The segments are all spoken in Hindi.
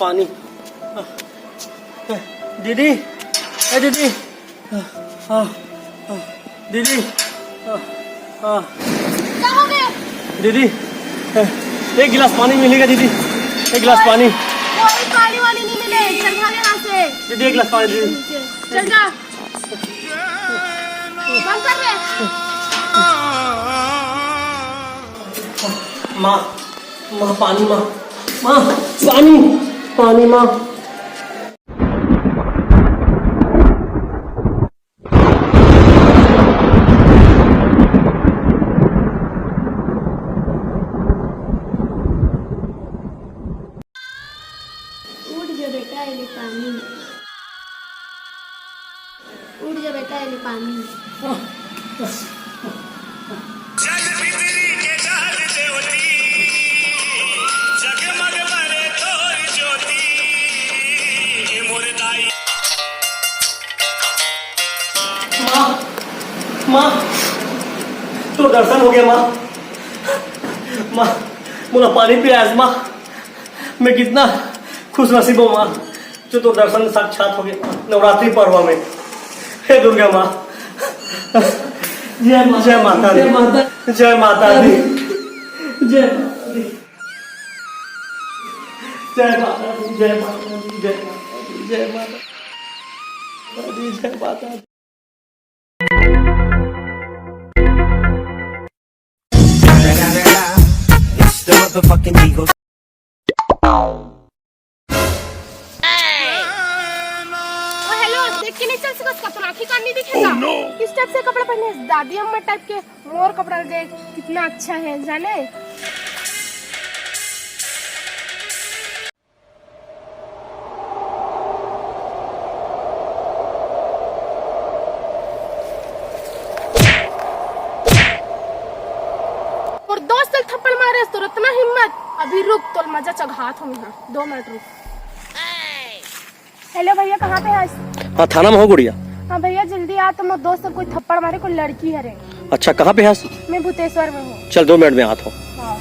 पानी। दीदी, ए दीदी, दीदी, क्या हो गया? दीदी, एक गिलास पानी मिलेगा दीदी? एक गिलास पानी। कोई पानी वाली नहीं मिले, चल भाग यहाँ से। दीदी एक गिलास पानी दीदी। चल जा। बंद कर दे। माँ, माँ पानी, माँ, माँ पानी, पानी माँ। उठ जा बेटा, ये पानी। उठ जा बेटा, ये पानी। माँ, तो दर्शन हो गया माँ। माँ, मुझे पानी पिया माँ। मैं कितना खुश नसीब हूँ माँ, जो तो दर्शन साक्षात हो गया नवरात्रि पर्व में। हे दुर्गा माँ, जय माता दी, जय माता दी, जय माता दी, जय माता दी, जय माता दी, जय माता दी, जय माता दी, जय माता दी। It's the motherfucking Eagle. Hello, देख के नहीं चल सकता, उसका तो राखी कान नहीं दिखेगा। किस टाइप से कपड़े पहने? दादी अम्मा टाइप के मोर कपड़ा देख कितना अच्छा है, जाने। और दोस्त थप्पड़ मारे तो इतना हिम्मत। अभी रुक, तो मजा चघात हूँ यहाँ। 2 मिनट रुक। हेलो भैया, कहाँ पे है? हाँ थाना में हो गुड़िया। हाँ भैया जल्दी आ, तो मेरे दोस्त कोई थप्पड़ मारे, कोई लड़की है रे। अच्छा कहाँ पे है? मैं भूतेश्वर में हूँ। चल 2 मिनट में आता हूँ। हाँ।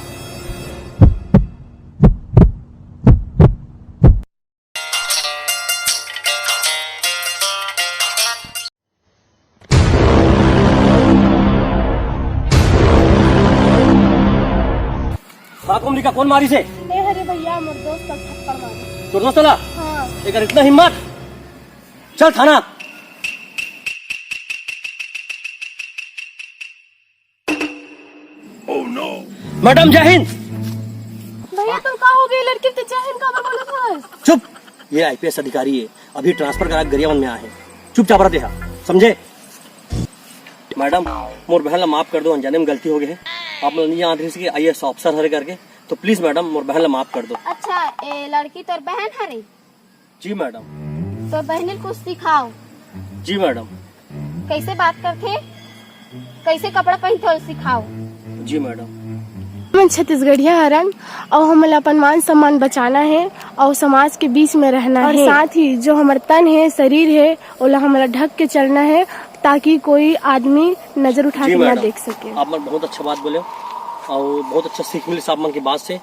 हाँ कुमरिका कौन मारी से? अरे भैया मेरे दोस्त का थप्पड़ मारे। तो दोस्त ला हाँ। एक इतना हिम्मत, चल थाना। Oh no. मैडम जय हिंद। भैया तुम कहाँ हो गए? लड़की तो जय हिंद का बोले था। चुप, ये आईपीएस अधिकारी है, अभी ट्रांसफर करा गरियावन में आए हैं। चुपचाप रह देहा, समझे? मैडम मोर बहन ला माफ कर दो, अनजाने में गलती हो गई है। आप लोग नहीं आते कि आईएएस ऑफिसर हरे करके, तो प्लीज मैडम मोर बहन ला माफ कर दो। अच्छा, ए लड़की तोर बहन है रे? जी मैडम। तो बहन कुछ सिखाओ। जी मैडम। कैसे बात करते, कैसे कपड़ा पहनते सिखाओ। जी मैडम। हम छत्तीसगढ़िया हरन और हम अपन मान सम्मान बचाना है और समाज के बीच में रहना है। और साथ ही जो हमारा तन है, शरीर है, ओला हमारा ढक के चलना है, ताकि कोई आदमी नजर उठा के ना देख सके। आप मन बहुत अच्छा बात बोले और बहुत अच्छा सीख मिली आप मन की बात से।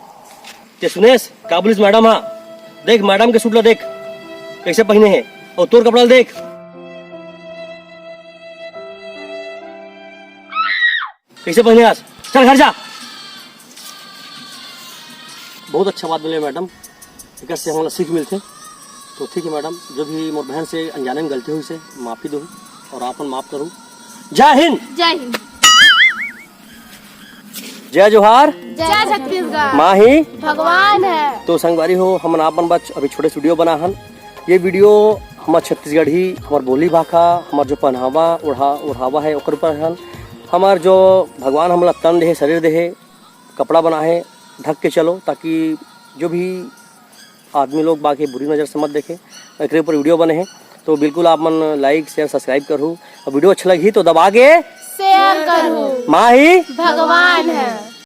ते सुनेश काबुलिस मैडम, हाँ देख मैडम के सूट ला देख कैसे पहने हैं, और तोर कपड़ा देख कैसे पहने। आज चल घर जा। बहुत अच्छा बात बोले मैडम, एक से हमारा सीख मिलते। तो ठीक है मैडम, जो भी मोर बहन से अनजाने में गलती हुई से माफी दो और आपन माफ करूँ। जय हिंद। जय हिंद। जय जोहार। जय छत्तीसगढ़। माही भगवान है। तो संगवारी हो, हम आपन बच अभी छोटे वीडियो बना हन। ये वीडियो हमार छत्तीसगढ़ी, हमार बोली भाषा, हमार जो पहनावा ओढ़ावा है ओकर ऊपर हन। हमार जो भगवान हमला तन दे, शरीर दे, कपड़ा बना है, ढक के चलो, ताकि जो भी आदमी लोग बाकी बुरी नज़र से मत देखे। एक ऊपर वीडियो बने हैं, तो बिल्कुल आप मन लाइक शेयर सब्सक्राइब करो। और वीडियो अच्छा लगी तो दबा के शेयर करो। माही भगवान है।